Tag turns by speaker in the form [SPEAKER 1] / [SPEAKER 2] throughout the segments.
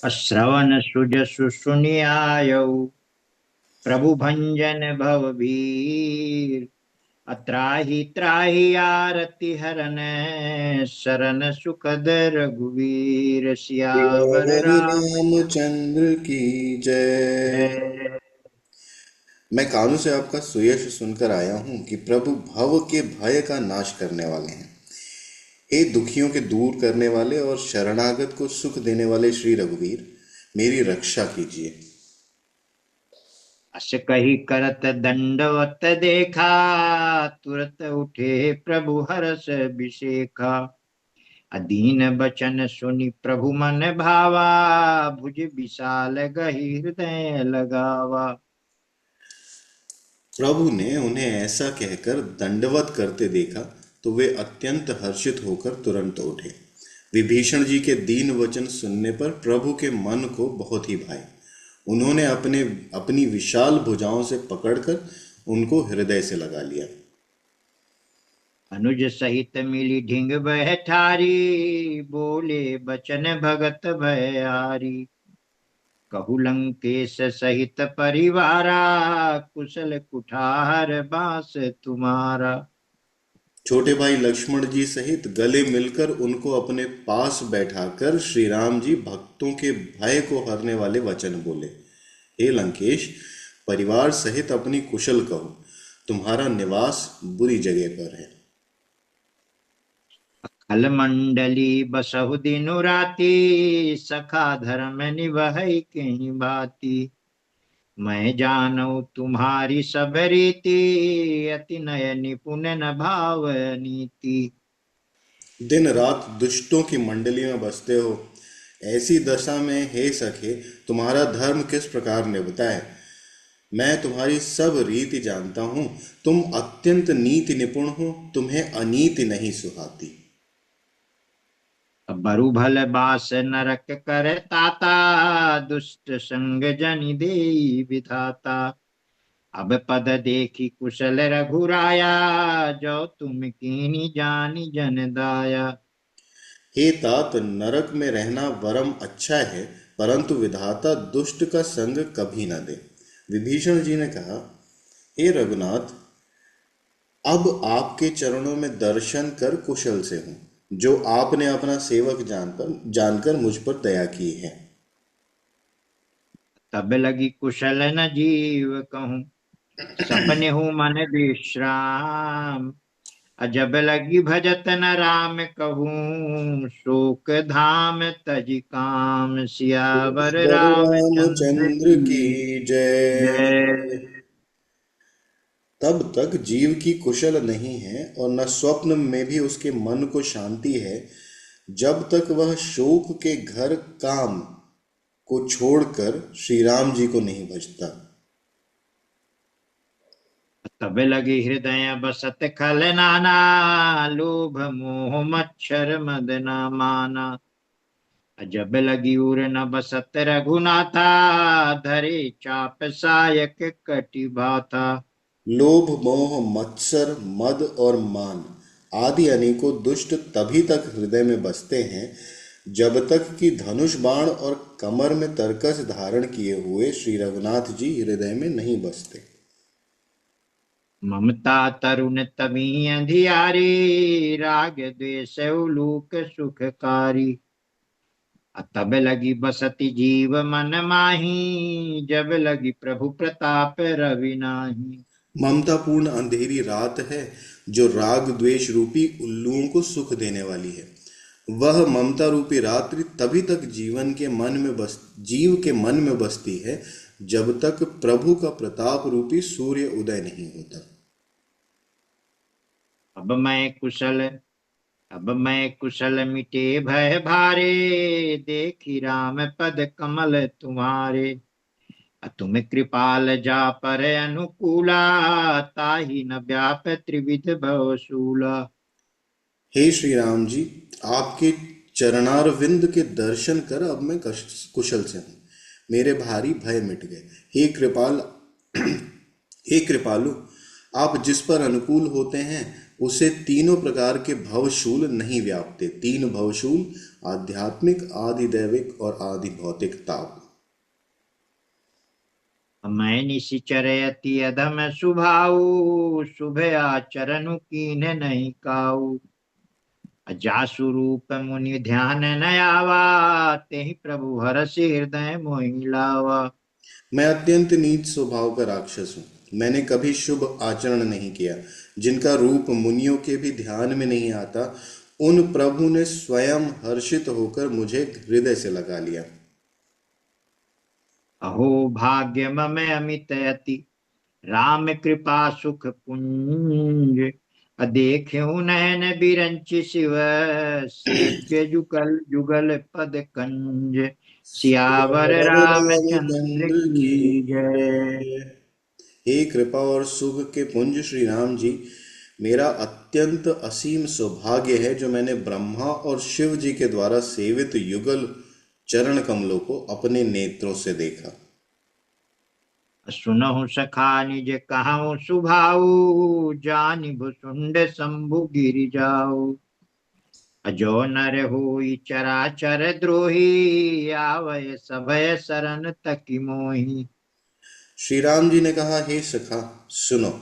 [SPEAKER 1] श्रवण सुजसु सुनियायौ प्रभु भंजन भव भीर। अत्राहि त्राहि आरति हरन शरण सुखद रघुवीर। सियावर
[SPEAKER 2] सियावर
[SPEAKER 1] रामचंद्र
[SPEAKER 2] रामचंद्र की जय। मैं कानों से आपका सुयश सुनकर आया हूँ कि प्रभु भव के भय का नाश करने वाले हैं। हे दुखियों के दूर करने वाले और शरणागत को सुख देने वाले श्री रघुवीर, मेरी रक्षा कीजिए।
[SPEAKER 1] अस कही करत दंडवत देखा। तुरत उठे प्रभु हरष बिसेखा। अदीन बचन सुनि प्रभु मन भावा। भुज विशाल गही हृदय लगावा।
[SPEAKER 2] प्रभु ने उन्हें ऐसा कहकर दंडवत करते देखा तो वे अत्यंत हर्षित होकर तुरंत उठे। विभीषण जी के दीन वचन सुनने पर प्रभु के मन को बहुत ही भाए। उन्होंने अपनी विशाल भुजाओं से पकड़कर उनको हृदय से लगा लिया।
[SPEAKER 1] अनुज सहित मिली ढिंग बह ठारी। बोले बचन भगत भयारी। कहु लंकेश सहित परिवारा। कुशल कुठार बास तुम्हारा।
[SPEAKER 2] छोटे भाई लक्ष्मण जी सहित गले मिलकर उनको अपने पास बैठाकर श्री राम जी भक्तों के भय को हरने वाले वचन बोले। हे लंकेश, परिवार सहित अपनी कुशल कहो। तुम्हारा निवास बुरी जगह पर है।
[SPEAKER 1] खल मंडली बसहु दिनु राती। सखा धर्म निवहै कहीं भांति। मैं जानू तुम्हारी सब रीति। अति नय निपुण न भाव नीति।
[SPEAKER 2] दिन रात दुष्टों की मंडली में बसते हो। ऐसी दशा में हे सखे, तुम्हारा धर्म किस प्रकार निभता है। मैं तुम्हारी सब रीति जानता हूँ। तुम अत्यंत नीति निपुण हो, तुम्हें अनीति नहीं सुहाती।
[SPEAKER 1] बरु भल बास नरक कर ताता। दुष्ट संग जनि देई विधाता। अब पद देखी कुशल रघुराया। जो तुम कीनी जानी जन दाया।
[SPEAKER 2] हे तात, नरक में रहना वरम अच्छा है, परंतु विधाता दुष्ट का संग कभी न दे। विभीषण जी ने कहा, हे रघुनाथ, अब आपके चरणों में दर्शन कर कुशल से हूँ, जो आपने अपना सेवक जानकर मुझ पर दया की है।
[SPEAKER 1] तब लगी कुशल न जीव कहूँ। सपने हूँ मन विश्राम। अजब लगी भजत न राम कहूँ। शोक धाम तज काम। सियावर
[SPEAKER 2] ईश्वर
[SPEAKER 1] रामचंद्र
[SPEAKER 2] रामचंद्र की
[SPEAKER 1] की
[SPEAKER 2] जय।
[SPEAKER 1] जय।
[SPEAKER 2] तब तक जीव की कुशल नहीं है और न स्वप्न में भी उसके मन को शांति है, जब तक वह शोक के घर काम को छोड़कर श्री राम जी को नहीं भजता।
[SPEAKER 1] तब लगी हृदय बसत खल नाना। लोभ मोह मच्छर मद न माना। जब लगी उर न बसत रघुनाथा। धरे चाप सायक कटि बाथा।
[SPEAKER 2] लोभ मोह मत्सर मद और मान आदि अनेकों दुष्ट तभी तक हृदय में बसते हैं, जब तक कि धनुष बाण और कमर में तरकस धारण किए हुए श्री रघुनाथ जी हृदय में नहीं बसते।
[SPEAKER 1] ममता तरुण तमी अंधियारी। राग द्वेष उलूक सुखकारी। तब लगी बसती जीव मन माही। जब लगी प्रभु प्रताप रवि नाही।
[SPEAKER 2] ममतापूर्ण अंधेरी रात है, जो राग द्वेष रूपी उल्लुओं को सुख देने वाली है। वह ममता रूपी रात्रि तभी तक जीव के मन में बसती है, जब तक प्रभु का प्रताप रूपी सूर्य उदय नहीं होता।
[SPEAKER 1] अब मैं कुशल अब मैं कुशल मिटे भय भारे। देखी राम पद कमल तुम्हारे। तुम कृपाल जा पर अनुकूला। ताहि न व्याप त्रिविध भवशूला।
[SPEAKER 2] हे श्री राम जी, आपके चरणारविंद के दर्शन कर अब मैं कुशल से हूँ। मेरे भारी भय मिट गए। हे कृपालु, आप जिस पर अनुकूल होते हैं उसे तीनों प्रकार के भवशूल नहीं व्यापते। तीन भवशूल: आध्यात्मिक, आधिदैविक और आधि भौतिक ताप।
[SPEAKER 1] मैं निशिचर अति अधम सुभाऊ, शुभ आचरण कीन नहीं काऊ। जासु रूप मुनि ध्यान न आवा, तेहि प्रभु हरष हृदय मोहि लावा।
[SPEAKER 2] मैं अत्यंत नीच स्वभाव का राक्षस हूँ। मैंने कभी शुभ आचरण नहीं किया। जिनका रूप मुनियों के भी ध्यान में नहीं आता, उन प्रभु ने स्वयं हर्षित होकर मुझे हृदय से लगा लिया।
[SPEAKER 1] अहो भाग्य मम अमित अति, राम कृपा सुख पुंज। देख्यो नयन बिरंच शिव, सेव्य जुगल जुगल पद कंज। सियावर
[SPEAKER 2] सियावर
[SPEAKER 1] रामचंद्र
[SPEAKER 2] रामचंद्र की
[SPEAKER 1] की जय।
[SPEAKER 2] जय। हे कृपा और सुख के पुंज श्री राम जी, मेरा अत्यंत असीम सौभाग्य है जो मैंने ब्रह्मा और शिव जी के द्वारा सेवित युगल चरण कमलों को अपने नेत्रों से देखा।
[SPEAKER 1] सुनहु सखा निज कहाऊं सुभाऊ, जानि भुसुंड शंभु गिरि जाऊ। अजो नर होई चराचर द्रोही, आवय सभय सरन तकी मोही।
[SPEAKER 2] श्री राम जी ने कहा, हे सखा, सुनो,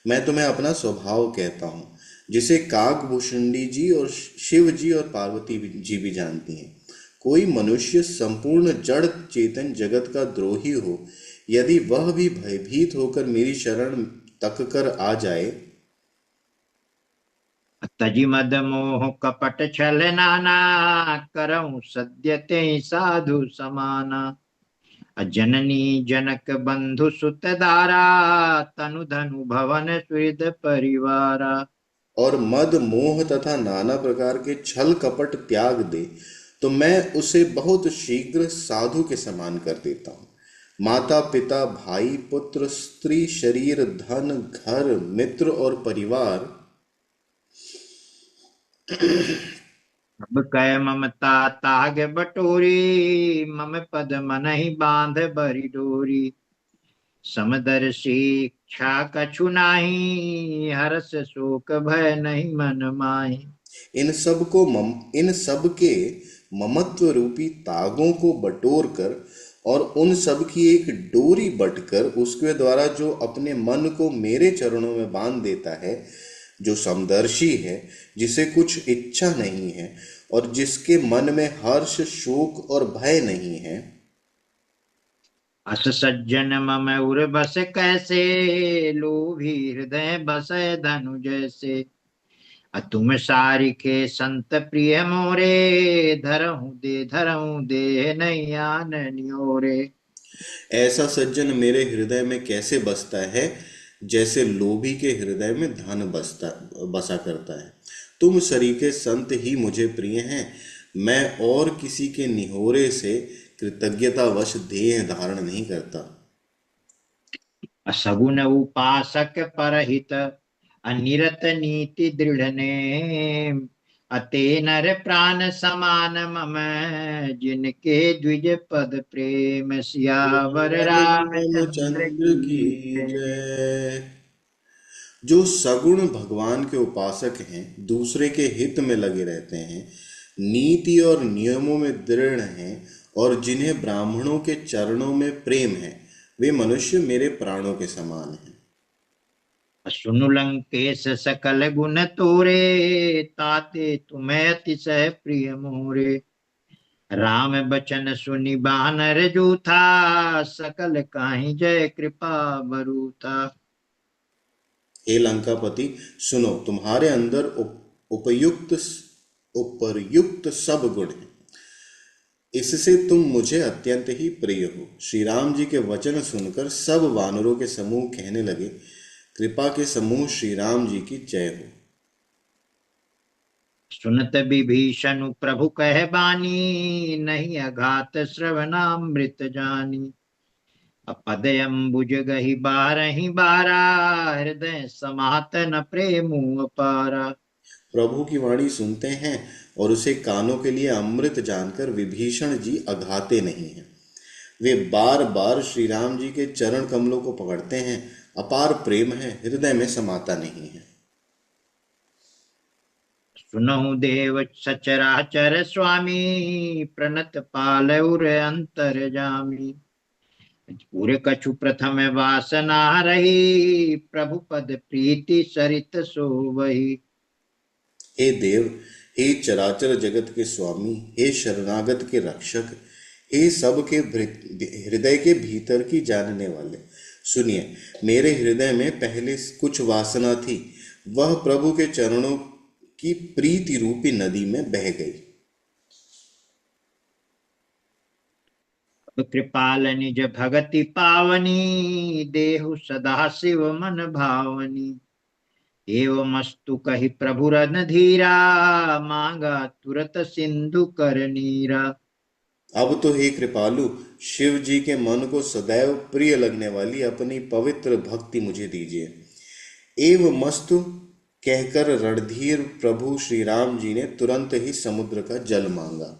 [SPEAKER 2] मैं तुम्हें अपना स्वभाव कहता हूँ, जिसे काकभूषुंडी जी और शिव जी और पार्वती जी भी जानती हैं। कोई मनुष्य संपूर्ण जड़ चेतन जगत का द्रोही हो, यदि वह भी भयभीत होकर मेरी शरण तक कर आ जाए,
[SPEAKER 1] तजि मद मोह कपट छल नाना, करऊं सद्य ते साधु समाना। जननी जनक बंधु सुत दारा, तनु धनु भवन सुहृद परिवारा।
[SPEAKER 2] और मद मोह तथा नाना प्रकार के छल कपट त्याग दे, तो मैं उसे बहुत शीघ्र साधु के समान कर देता हूँ। माता पिता भाई पुत्र स्त्री शरीर धन घर मित्र और परिवार,
[SPEAKER 1] अब कह ममता ताग बटोरी, मम पद मन ही बांध बरी डोरी। समदर्शी इच्छा कछु नाही, हरस शोक भय नहीं मन माही।
[SPEAKER 2] इन सब के ममत्व रूपी तागों को बटोर कर और उन सब की एक डोरी बटकर उसके द्वारा जो अपने मन को मेरे चरणों में बांध देता है, जो समदर्शी है, जिसे कुछ इच्छा नहीं है और जिसके मन में हर्ष शोक और भय नहीं है,
[SPEAKER 1] अस सज्जन मम उर बस कैसे, लोभी हृदय बस धनु जैसे। तुम सारिखे संत प्रिय मोरे, धरहूं दे नहीं आन नियोरे।
[SPEAKER 2] ऐसा सज्जन मेरे हृदय में कैसे बसता है, जैसे लोभी के हृदय में धन बसा करता है। तुम सरीखे संत ही मुझे प्रिय हैं। मैं और किसी के निहोरे से कृतज्ञतावश देह धारण नहीं करता।
[SPEAKER 1] असगुन उपासक परहित, अनिरत नीति दृढ़ नेम। अते नर प्राण समान मम, जिनके द्विज पद प्रेम। सियावर रामचंद्र
[SPEAKER 2] रामचंद्र की
[SPEAKER 1] की जय।
[SPEAKER 2] जय। जो सगुण भगवान के उपासक हैं, दूसरे के हित में लगे रहते हैं, नीति और नियमों में दृढ़ हैं और जिन्हें ब्राह्मणों के चरणों में प्रेम है, वे मनुष्य मेरे प्राणों के समान हैं।
[SPEAKER 1] सुनु लंकेश सकल गुण तोरे, ताते तुम्हें अतिशय प्रिय मोरे। राम बचन सुनि बानर जूथा, सकल काहि जय कृपा बरूथा।
[SPEAKER 2] हे लंकापति, सुनो, तुम्हारे अंदर उपयुक्त उपरयुक्त सब गुण हैं। इससे तुम मुझे अत्यंत ही प्रिय हो। श्री राम जी के वचन सुनकर सब वानरों के समूह कहने लगे, कृपा के समूह श्री राम जी की जय हो।
[SPEAKER 1] सुनत विभीषण प्रभु कह बानी, नहीं अघात श्रवणामृत जानी। अपद अम्बुज गही बारहि बारा, हृदय समात न प्रेम अपारा।
[SPEAKER 2] प्रभु की वाणी सुनते हैं और उसे कानों के लिए अमृत जानकर विभीषण जी अघाते नहीं हैं। वे बार बार श्री राम जी के चरण कमलों को पकड़ते हैं। अपार प्रेम है, हृदय में समाता नहीं है।
[SPEAKER 1] सुनहु देव सचराचर स्वामी, प्रणत पालउर अंतर जामी। पूरे कछु प्रथम वासना रही, प्रभु पद प्रीति सरित सोवही।
[SPEAKER 2] हे देव, हे चराचर जगत के स्वामी, हे शरणागत के रक्षक, हे सब के हृदय के भीतर की जानने वाले, सुनिए। मेरे हृदय में पहले कुछ वासना थी, वह प्रभु के चरणों की प्रीति रूपी नदी में बह गई।
[SPEAKER 1] कृपाल निज भगति पावनी, देहु सदा शिव मन भावनी। एवमस्तु कहि प्रभु रन धीरा, मांगा तुरत सिंधु कर नीरा।
[SPEAKER 2] अब तो हे कृपालु, शिव जी के मन को सदैव प्रिय लगने वाली अपनी पवित्र भक्ति मुझे दीजिए। एव मस्तु कहकर रणधीर प्रभु श्री राम जी ने तुरंत ही समुद्र का जल मांगा।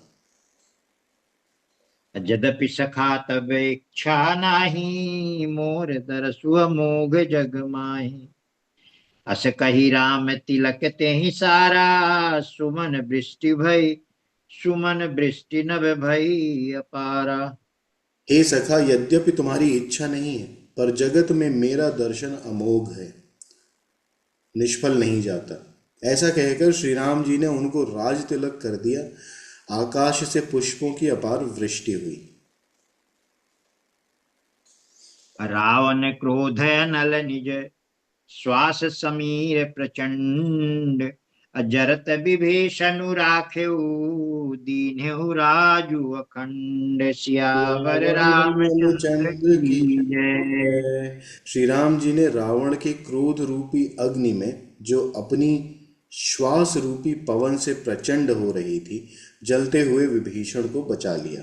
[SPEAKER 1] यद्यपि सखा तब इच्छा नाही, मोर दरसु मोघ जग माही। अस कही राम तिलक ते ही सारा, सुमन वृष्टि भई, सुमन वृष्टि नभ भई अपारा।
[SPEAKER 2] हे सखा, यद्यपि तुम्हारी इच्छा नहीं है, पर जगत में मेरा दर्शन अमोघ है, निष्फल नहीं जाता। ऐसा कहकर श्री राम जी ने उनको राज तिलक कर दिया। आकाश से पुष्पों की अपार वृष्टि हुई।
[SPEAKER 1] रावण क्रोध नल निज, श्वास समीर प्रचंड। अजरत विभीषण राखेऊ, दीन्हु राजु अखंड। सियावर रामचंद्र
[SPEAKER 2] रामचंद्र की
[SPEAKER 1] की जय।
[SPEAKER 2] जय। श्री राम जी ने रावण के क्रोध रूपी अग्नि में, जो अपनी श्वास रूपी पवन से प्रचंड हो रही थी, जलते हुए विभीषण को बचा लिया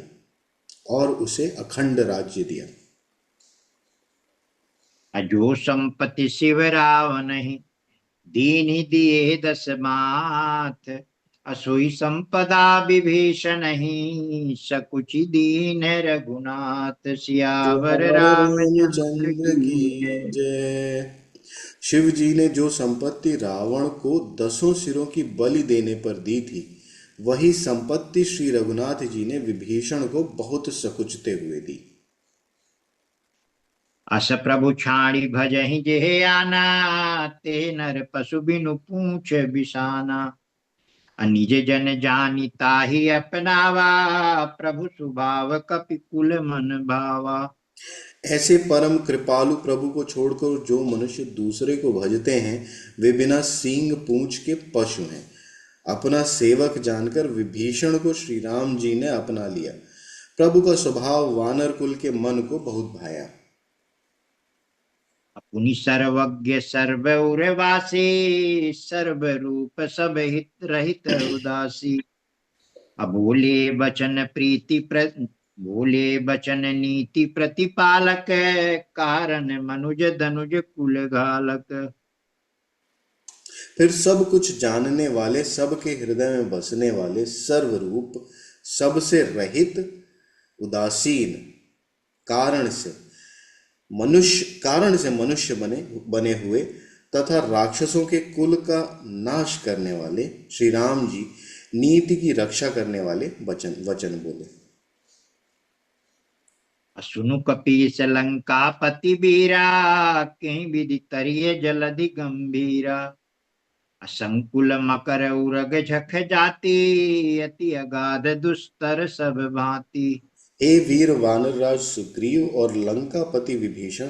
[SPEAKER 2] और उसे अखंड राज्य दिया।
[SPEAKER 1] अजो संपत्ति शिव रावण ही, दीन दिए दस माथ। असुई संपदा विभीषण ही, सकुचि दीन रघुनाथ। सियावर
[SPEAKER 2] सियावर
[SPEAKER 1] रामचंद्र
[SPEAKER 2] रामचंद्र की
[SPEAKER 1] की जय।
[SPEAKER 2] जय। शिव जी ने जो संपत्ति रावण को 10 सिरों की बलि देने पर दी थी, वही संपत्ति श्री रघुनाथ जी ने विभीषण को बहुत सकुचते हुए दी।
[SPEAKER 1] अस प्रभु छाड़ी भजहि जेह आना, ते नर पशु बिनु पूछ बिसाना। निज जन जानी ताहि अपनावा, प्रभु सुभाव कपि कुल मन भावा।
[SPEAKER 2] ऐसे परम कृपालु प्रभु को छोड़कर जो मनुष्य दूसरे को भजते हैं, वे बिना सींग पूंछ के पशु हैं। अपना सेवक जानकर विभीषण को श्री राम जी ने अपना लिया। प्रभु का स्वभाव वानर कुल के मन को बहुत भाया।
[SPEAKER 1] अपुनि सर्वज्ञ सर्व उर्वासी, सर्व रूप सब हित रहित उदासी। अबोले बचन प्रीति बोले बचन नीति प्रतिपालक, कारण मनुज धनुज कुल घालक।
[SPEAKER 2] फिर सब कुछ जानने वाले, सबके हृदय में बसने वाले, सर्वरूप, सबसे रहित, उदासीन, कारण से कारण से मनुष्य बने बने हुए तथा राक्षसों के कुल का नाश करने वाले श्री राम जी नीति की रक्षा करने वाले वचन वचन बोले।
[SPEAKER 1] सुनु कपीस लंका पति बीरा, कहीं विधि तरिय जलधि गंभीरा। असंकुल मकर उरग झख जाति, अति अगाध दुस्तर सब भांति।
[SPEAKER 2] हे वीर वानरराज सुग्रीव और लंकापति विभीषण,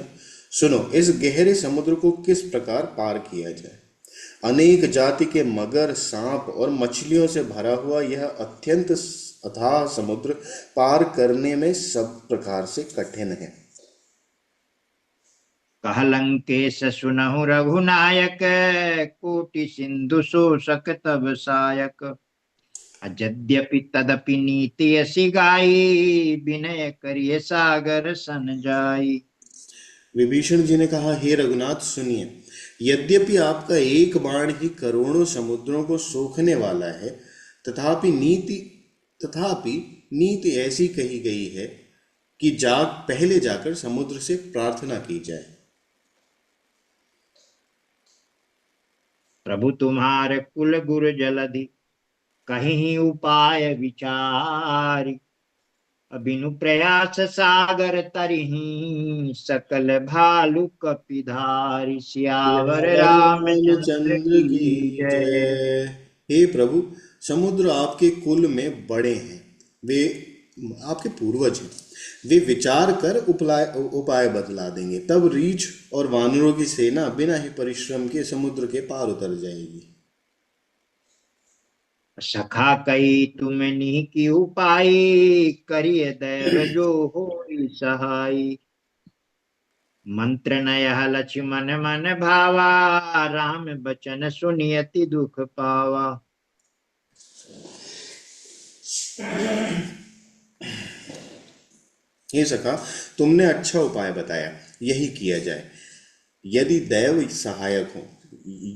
[SPEAKER 2] सुनो, इस गहरे समुद्र को किस प्रकार पार किया जाए। अनेक जाति के मगर, सांप और मछलियों से भरा हुआ यह अत्यंत अथाह समुद्र पार करने में सब प्रकार से कठिन है।
[SPEAKER 1] कह लंकेश सुनहु रघुनायक, कोटि सिंधु शोषक तब सायक। अजद्यपि तदपि नीति असी गाई, विनय करिय सागर सन जाई।
[SPEAKER 2] विभीषण जी ने कहा, हे रघुनाथ सुनिए, यद्यपि आपका एक बाण ही करोड़ों समुद्रों को सोखने वाला है, तथापि तथापि नीति ऐसी कही गई है कि पहले जाकर समुद्र से प्रार्थना की जाए।
[SPEAKER 1] प्रभु तुम्हारे कुल गुर जलधि, कहीं उपाय विचारी। अबिनु प्रयास सागर तरही, सकल भालु कपिधारी। सियावर
[SPEAKER 2] सियावर
[SPEAKER 1] रामचंद्र
[SPEAKER 2] रामचंद्र की
[SPEAKER 1] की जय।
[SPEAKER 2] जय। हे प्रभु, समुद्र आपके कुल में बड़े हैं, वे आपके पूर्वज हैं। वे विचार कर उपाय उपाय बतला देंगे, तब रीछ और वानरों की सेना बिना ही परिश्रम के समुद्र के पार उतर जाएगी।
[SPEAKER 1] सखा कई तुम की उपाय, करिय दैव जो होई सहाई। मंत्र नय लक्ष्मण मन भावा, राम बचन सुनियति दुख पावा।
[SPEAKER 2] हे सखा, तुमने अच्छा उपाय बताया, यही किया जाए, यदि दैव सहायक हो।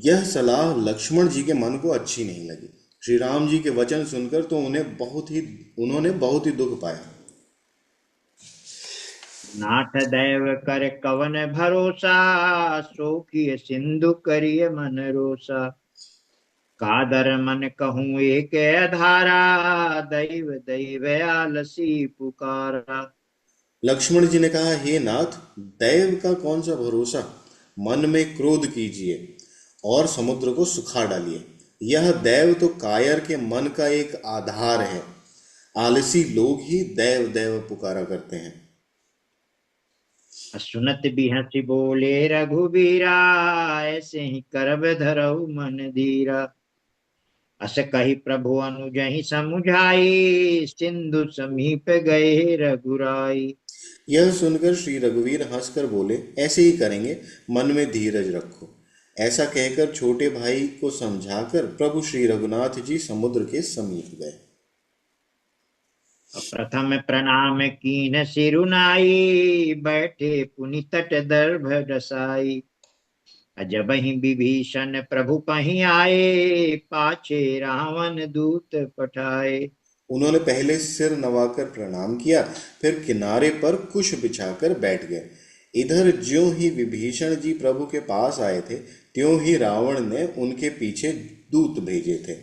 [SPEAKER 2] यह सलाह लक्ष्मण जी के मन को अच्छी नहीं लगी। श्री राम जी के वचन सुनकर तो उन्होंने बहुत ही दुख पाया।
[SPEAKER 1] नाथ दैव कर कवन भरोसा, सोखिय सिंधु करिय मन रोसा। कादर मन कहूँ एक धारा, दैव दैव आलसी पुकारा।
[SPEAKER 2] लक्ष्मण जी ने कहा, हे नाथ, दैव का कौन सा भरोसा। मन में क्रोध कीजिए और समुद्र को सुखा डालिए। यह दैव तो कायर के मन का एक आधार है। आलसी लोग ही दैव दैव पुकारा करते हैं।
[SPEAKER 1] सुनत बिहसी बोले रघुबीरा, ऐसे ही करब धरऊ मन धीरा। अस कही प्रभु अनुजहि समुझाई, सिंधु समीप गए रघुराई।
[SPEAKER 2] यह सुनकर श्री रघुवीर हंसकर बोले, ऐसे ही करेंगे, मन में धीरज रखो। ऐसा कहकर छोटे भाई को समझाकर प्रभु श्री रघुनाथ जी समुद्र के समीप गए।
[SPEAKER 1] प्रथम प्रणाम कीन सिरुनाई, बैठे पुनि तट दर्भ रसाई। जब ही विभीषण प्रभु पही आए, पाछे रावण दूत पठाए।
[SPEAKER 2] उन्होंने पहले सिर नवाकर प्रणाम किया, फिर किनारे पर कुश बिछाकर बैठ गए। इधर ज्यों ही विभीषण जी प्रभु के पास आए थे, त्यों ही रावण ने उनके पीछे दूत भेजे थे।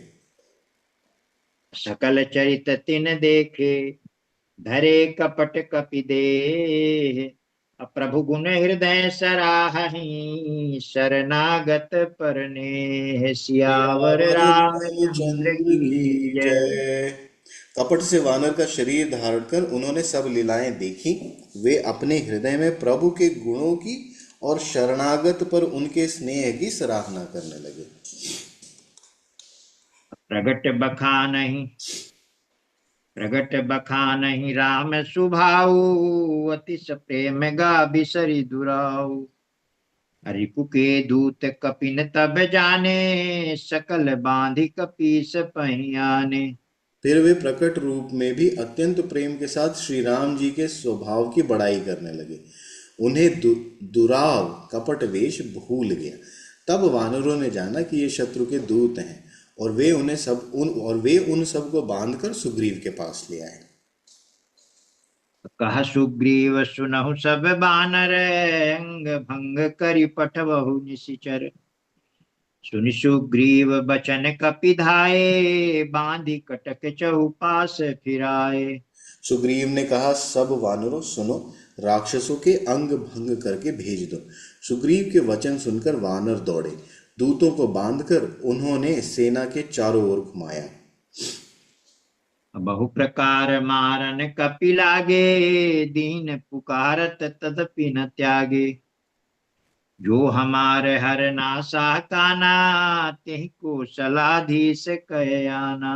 [SPEAKER 1] सकल चरित तिन देखे, धरे कपट कपि देह। प्रभु गुण हृदय सराहहि, शरणागत परनेह। सियावर
[SPEAKER 2] सियावर
[SPEAKER 1] रामचंद्र
[SPEAKER 2] रामचंद्र की
[SPEAKER 1] की जय।
[SPEAKER 2] जय। कपट से वानर का शरीर धारण कर उन्होंने सब लीलाएं देखी। वे अपने हृदय में प्रभु के गुणों की और शरणागत पर उनके स्नेह की सराहना करने लगे।
[SPEAKER 1] प्रगट बखानहि प्रगट बखानहि राम सुभाऊ, अतिश प्रेम गा बिसरि दुराऊ। रिपु के दूत कपिन तब जाने, सकल बांधि कपीस पहियाने।
[SPEAKER 2] फिर वे प्रकट रूप में भी अत्यंत प्रेम के साथ श्री राम जी के स्वभाव की बड़ाई करने लगे। उन्हें दुराव कपट वेश भूल गया। तब वानरों ने जाना कि ये शत्रु के दूत हैं, और वे उन सब को बांधकर सुग्रीव के पास ले आए।
[SPEAKER 1] कह सुग्रीव सुनहु सब बानर, अंग भंग करि पठबहु निशिचर। सुनि सुग्रीव बचन कपि धाये, बांधि कटक चहुपास फिराए।
[SPEAKER 2] सुग्रीव ने कहा, सब वानरों सुनो, राक्षसों के अंग भंग करके भेज दो। सुग्रीव के वचन सुनकर वानर दौड़े। दूतों को बांधकर उन्होंने सेना के चारों ओर घुमाया।
[SPEAKER 1] बहु प्रकार मारन कपि लागे, दीन पुकारत तदपि न त्यागे। जो हमारे हर नासा काना, तिहि को सलाधीस कहे आना।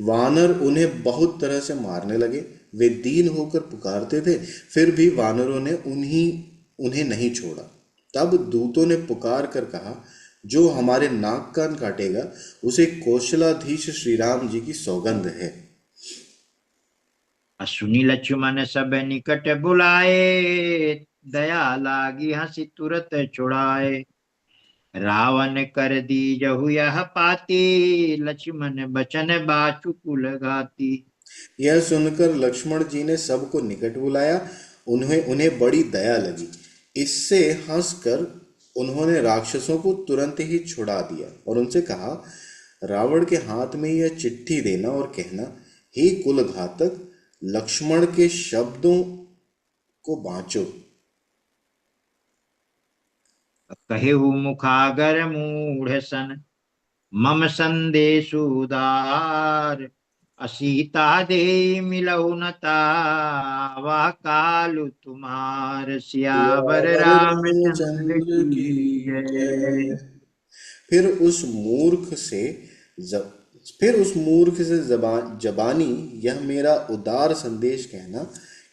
[SPEAKER 2] वानर उन्हें बहुत तरह से मारने लगे। वे दीन होकर पुकारते थे, फिर भी वानरों ने उन्हें नहीं छोड़ा। तब दूतों ने पुकार कर कहा, जो हमारे नाक कान काटेगा, उसे कौशलाधीश श्री राम जी की सौगंध है।
[SPEAKER 1] असुनी लक्ष्मण सब निकट बुलाए, दया लागी हंसी तुरत छुड़ाए। रावण कर दीजहु यह पाती, लक्ष्मण बचन बाचु कुल घाती।
[SPEAKER 2] यह सुनकर लक्ष्मण जी ने सबको निकट बुलाया। उन्हें उन्हें बड़ी दया लगी। इससे हंसकर उन्होंने राक्षसों को तुरंत ही छुड़ा दिया और उनसे कहा, रावण के हाथ में यह चिट्ठी देना और कहना, हे कुल घातक, लक्ष्मण के शब्दों को बांचो।
[SPEAKER 1] कहेहु मुखागर मूढ़ सन, मम संदेशु उदार। असीता दे मिलऊ न तावा, कालु तुम्हार सियावर
[SPEAKER 2] सियावर
[SPEAKER 1] रामचंद्र
[SPEAKER 2] रामचंद्र की
[SPEAKER 1] की
[SPEAKER 2] जय।
[SPEAKER 1] जय।
[SPEAKER 2] फिर उस मूर्ख से जब फिर उस मूर्ख से जबानी यह मेरा उदार संदेश कहना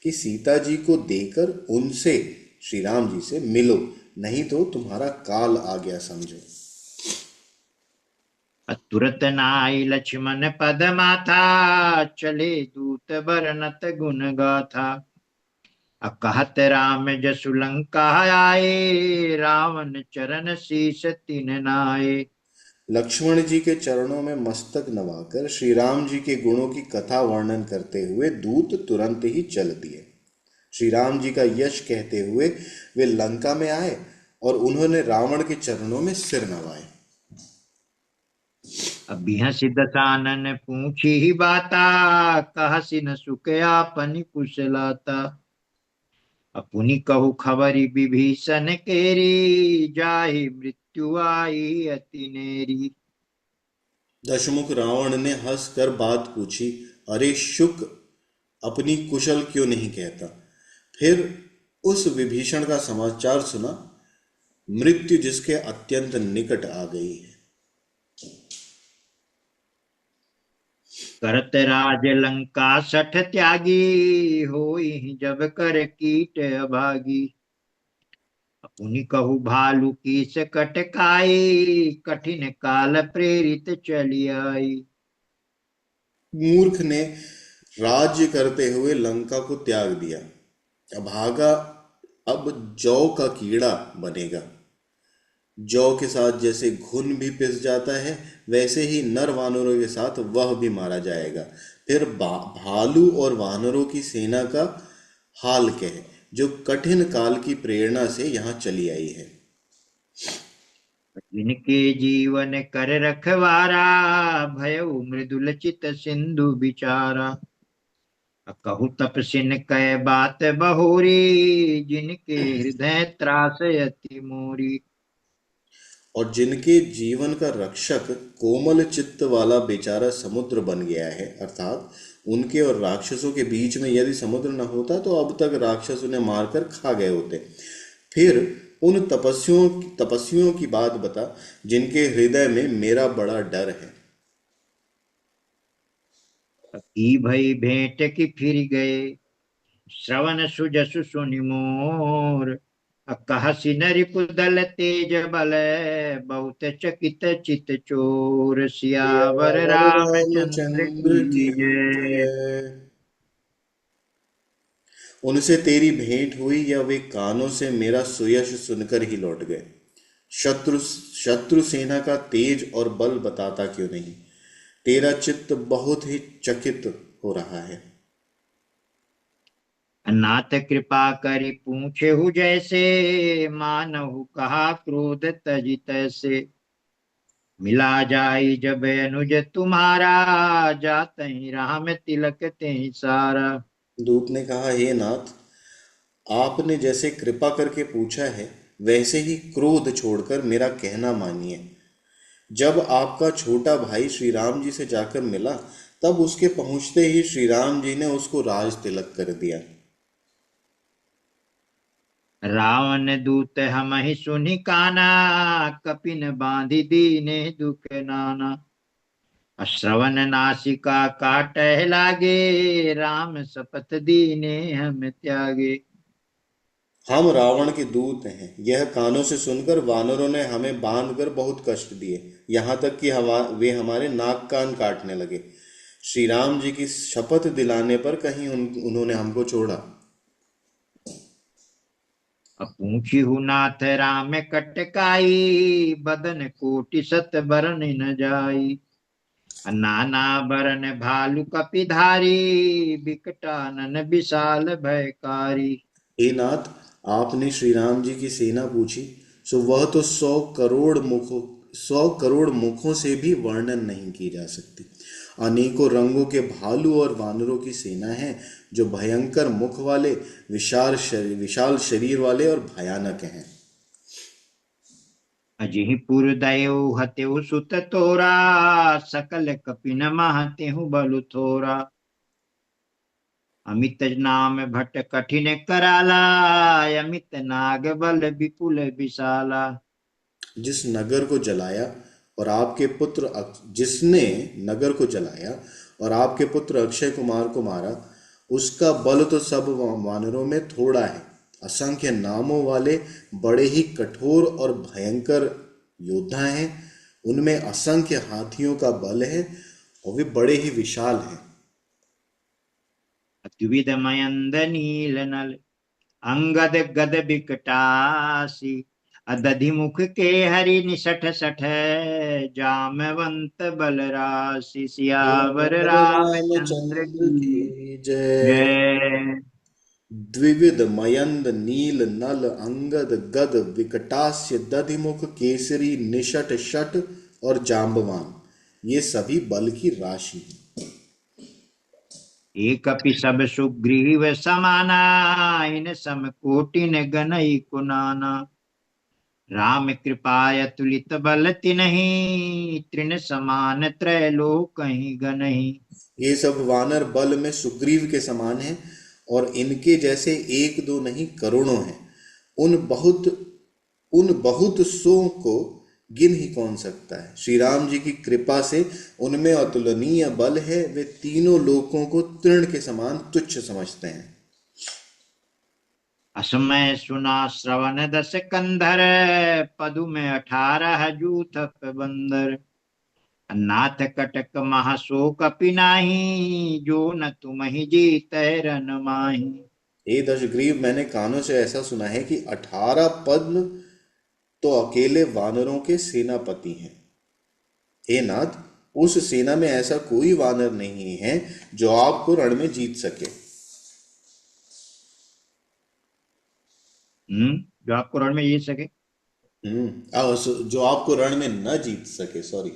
[SPEAKER 2] कि सीता जी को देकर उनसे, श्री राम जी से मिलो, नहीं तो तुम्हारा काल आ गया समझो।
[SPEAKER 1] तुरत नाई लक्ष्मण पद माथा, चले दूत बरनत गुण गाथा। कहत राम जसु लंका आए, रावण चरण शीश तिन नाए।
[SPEAKER 2] लक्ष्मण जी के चरणों में मस्तक नवाकर श्री राम जी के गुणों की कथा वर्णन करते हुए दूत तुरंत ही चल दिए। श्री राम जी का यश कहते हुए वे लंका में आए और उन्होंने रावण के चरणों में सिर नवाए।
[SPEAKER 1] अबिहसि दसानन पूछी ही बाता, कहसि न सुख आपनि कुशलाता। अपुनि कहु खबरि विभीषण केरी, जाहि मृत्यु आई अति नेरी।
[SPEAKER 2] दशमुख रावण ने हंसकर बात पूछी, अरे शुक, अपनी कुशल क्यों नहीं कहता। फिर उस विभीषण का समाचार सुना, मृत्यु जिसके अत्यंत निकट आ गई है।
[SPEAKER 1] करत राज लंका सठ त्यागी, होई जब कर कीट अभागी। पुनि कहु भालु कीस कटकाई, कठिन काल प्रेरित चली आई।
[SPEAKER 2] मूर्ख ने राज्य करते हुए लंका को त्याग दिया, अभागा अब जौ का कीड़ा बनेगा। जौ के साथ जैसे घुन भी पिस जाता है, वैसे ही नर वानरों के साथ वह भी मारा जाएगा। फिर भालू और वानरों की सेना का हाल कह, जो कठिन काल की प्रेरणा से यहाँ चली आई है।
[SPEAKER 1] जिनके जीवन कर रखवारा, भयउ मृदुल चित सिंधु बिचारा। कहु तपसिन कै बात बहोरी, जिनके हृदय त्रास अति मोरी।
[SPEAKER 2] और जिनके जीवन का रक्षक कोमल चित्त वाला बेचारा समुद्र बन गया है, अर्थात उनके और राक्षसों के बीच में यदि समुद्र न होता तो अब तक राक्षस उन्हें मारकर खा गए होते। फिर उन तपस्वियों की बात बता, जिनके हृदय में मेरा बड़ा डर है।
[SPEAKER 1] की भई भेंट की फिर गए, श्रवण सुजसु सुनि मोर। कहसि नरि कुदल तेज बल, बहुत चकित चित चोर। सियावर
[SPEAKER 2] सियावर
[SPEAKER 1] रामचंद्र
[SPEAKER 2] रामचंद्र की
[SPEAKER 1] की जय।
[SPEAKER 2] जय। उनसे तेरी भेंट हुई या वे कानों से मेरा सुयश सुनकर ही लौट गए। शत्रु शत्रु सेना का तेज और बल बताता क्यों नहीं। तेरा चित्त बहुत ही चकित हो रहा है।
[SPEAKER 1] नाथ कृपा करि पूछेहु जैसे, मानहु कहा क्रोध तजि तैसे। मिला जाई जब अनुज तुम्हारा, जातहि राम तिलक तेहि सारा।
[SPEAKER 2] दूत ने कहा, हे नाथ, आपने जैसे कृपा करके पूछा है, वैसे ही क्रोध छोड़कर मेरा कहना मानिए। जब आपका छोटा भाई श्री राम जी से जाकर मिला, तब उसके पहुंचते ही श्री राम जी ने उसको राज तिलक कर दिया।
[SPEAKER 1] रावण दूत हमहि सुनि काना, कपिन बांधि दीने दुख नाना। श्रवण नासिका काटह लागे, राम सपथ दीने हम त्यागे।
[SPEAKER 2] हम रावण के दूत हैं, यह कानों से सुनकर वानरों ने हमें बांधकर बहुत कष्ट दिए, यहाँ तक कि वे हमारे नाक कान काटने लगे। श्री राम जी की शपथ दिलाने पर कहीं उन्होंने हमको छोड़ा।
[SPEAKER 1] पूछिहु नाथ राम कटकाई, बदन कोटि सत बरन न जाई। नाना बरन भालु कपिधारी, बिकटानन विशाल भयकारी।
[SPEAKER 2] हे नाथ, आपने श्री राम जी की सेना पूछी, सो वह तो 100 करोड़ मुखों से भी वर्णन नहीं की जा सकती। अनेकों रंगों के भालू और वानरों की सेना है, जो भयंकर मुख वाले, विशाल शरीर वाले और भयानक हैं।
[SPEAKER 1] अजिहि पुरदयो हतेउ सुत तोरा, सकल कपिन महतेहु बलु थोरा। अमित नाम भट कठिन कराला, अमित नाग बल विपुल विशाला।
[SPEAKER 2] जिस नगर को जलाया और आपके पुत्र जिसने नगर को जलाया और आपके पुत्र अक्षय कुमार को मारा, उसका बल तो सब वानरों में थोड़ा है। असंख्य नामों वाले बड़े ही कठोर और भयंकर योद्धा हैं। उनमें असंख्य हाथियों का बल है और वे बड़े ही विशाल हैं।
[SPEAKER 1] द्विविध मयंद नील नल, अंगद गद बिकटासी। अदधि मुख के हरि निसठ सठ, जामवंत बलराशि। सियावर
[SPEAKER 2] सियावर
[SPEAKER 1] रामचंद्र
[SPEAKER 2] रामचंद्र
[SPEAKER 1] की
[SPEAKER 2] की जय।
[SPEAKER 1] जय।
[SPEAKER 2] द्विविध मयंद नील नल अंगद गद विकटास्य दधिमुख केसरी निषट शठ और जाम्बवान, ये सभी बल की राशि हैं।
[SPEAKER 1] एक कपि सब सुग्रीव समाना, इन सम कोटिन गनई कुनाना। राम कृपाय तुलित बल तिन्हि, तृण समान त्रैलोक कहीं गनहि।
[SPEAKER 2] ये सब वानर बल में सुग्रीव के समान हैं, और इनके जैसे एक दो नहीं करोड़ों हैं। उन बहुत उन बहुत सो को गिन ही कौन सकता है। श्री राम जी की कृपा से उनमें अतुलनीय बल है। वे तीनों लोकों को तृण के समान तुच्छ समझते हैं।
[SPEAKER 1] असमय सुना श्रवण दस कंधर, पदु में 18 जूथ बंदर। नाथ कटक महाशोक पिनाही, जो न तुम ही जीतै रन माही।
[SPEAKER 2] हे दशग्रीव, मैंने कानों से ऐसा सुना है कि 18 पद्म तो अकेले वानरों के सेनापति हैं। हे नाथ, उस सेना में ऐसा कोई वानर नहीं है जो आपको रण में जीत सके।
[SPEAKER 1] जो आपको रण में जीत सके।
[SPEAKER 2] जो आपको रण में न जीत सके, सॉरी,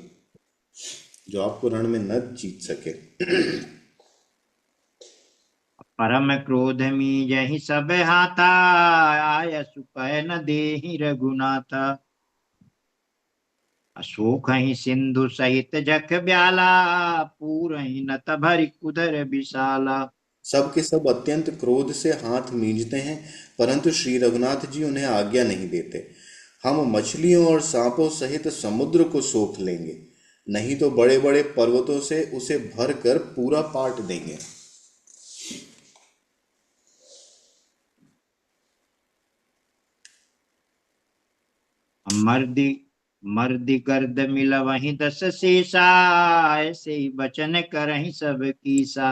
[SPEAKER 2] जो आपको रण में न जीत सके।
[SPEAKER 1] परम क्रोध मी जहि सब हाथा, आय सुपै न देहि रघुनाथा। अशोक ही सिंधु सहित जख ब्याला, पूर ही नत भरि कुदर विशाला।
[SPEAKER 2] सब के सब अत्यंत क्रोध से हाथ मींचते हैं, परंतु श्री रघुनाथ जी उन्हें आज्ञा नहीं देते। हम मछलियों और सांपों सहित समुद्र को सोख लेंगे, नहीं तो बड़े बड़े पर्वतों से उसे भर कर पूरा पाट देंगे।
[SPEAKER 1] मर्दी मर्दी गर्द मिल वहीं दस सीसा, ऐसे ही बचन करहि सब कीसा।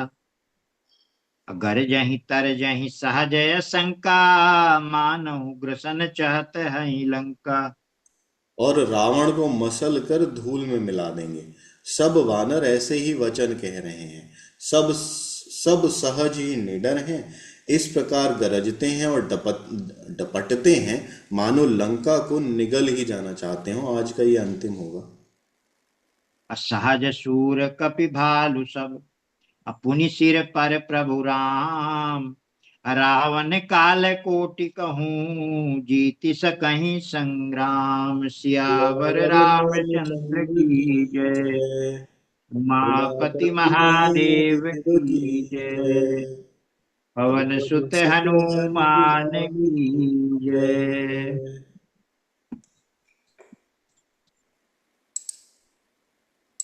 [SPEAKER 1] अगर जहीं तर जहीं सहजय शंका, मानहु ग्रसन चहत हई लंका।
[SPEAKER 2] और रावण को मसल कर धूल में मिला देंगे। सब वानर ऐसे ही वचन कह रहे हैं। सब सब सहज ही निडर हैं। इस प्रकार गरजते हैं और डपटते हैं, मानो लंका को निगल ही जाना चाहते हो। आज का ये अंतिम होगा।
[SPEAKER 1] असहज सूर कपि भालु सब, अपुनि सिर पर प्रभु राम। रावण काल कोटि कहूँ, जीति सकहीं संग्राम। सियावर
[SPEAKER 2] सियावर
[SPEAKER 1] रामचंद्र
[SPEAKER 2] रामचंद्र
[SPEAKER 1] की
[SPEAKER 2] की
[SPEAKER 1] जय।
[SPEAKER 2] जय।
[SPEAKER 1] उमापति
[SPEAKER 2] उमापति
[SPEAKER 1] महादेव
[SPEAKER 2] महादेव
[SPEAKER 1] की
[SPEAKER 2] की
[SPEAKER 1] जय।
[SPEAKER 2] जय।
[SPEAKER 1] पवन
[SPEAKER 2] पवन
[SPEAKER 1] सुत
[SPEAKER 2] सुत
[SPEAKER 1] हनुमान
[SPEAKER 2] हनुमान
[SPEAKER 1] की
[SPEAKER 2] की
[SPEAKER 1] जय।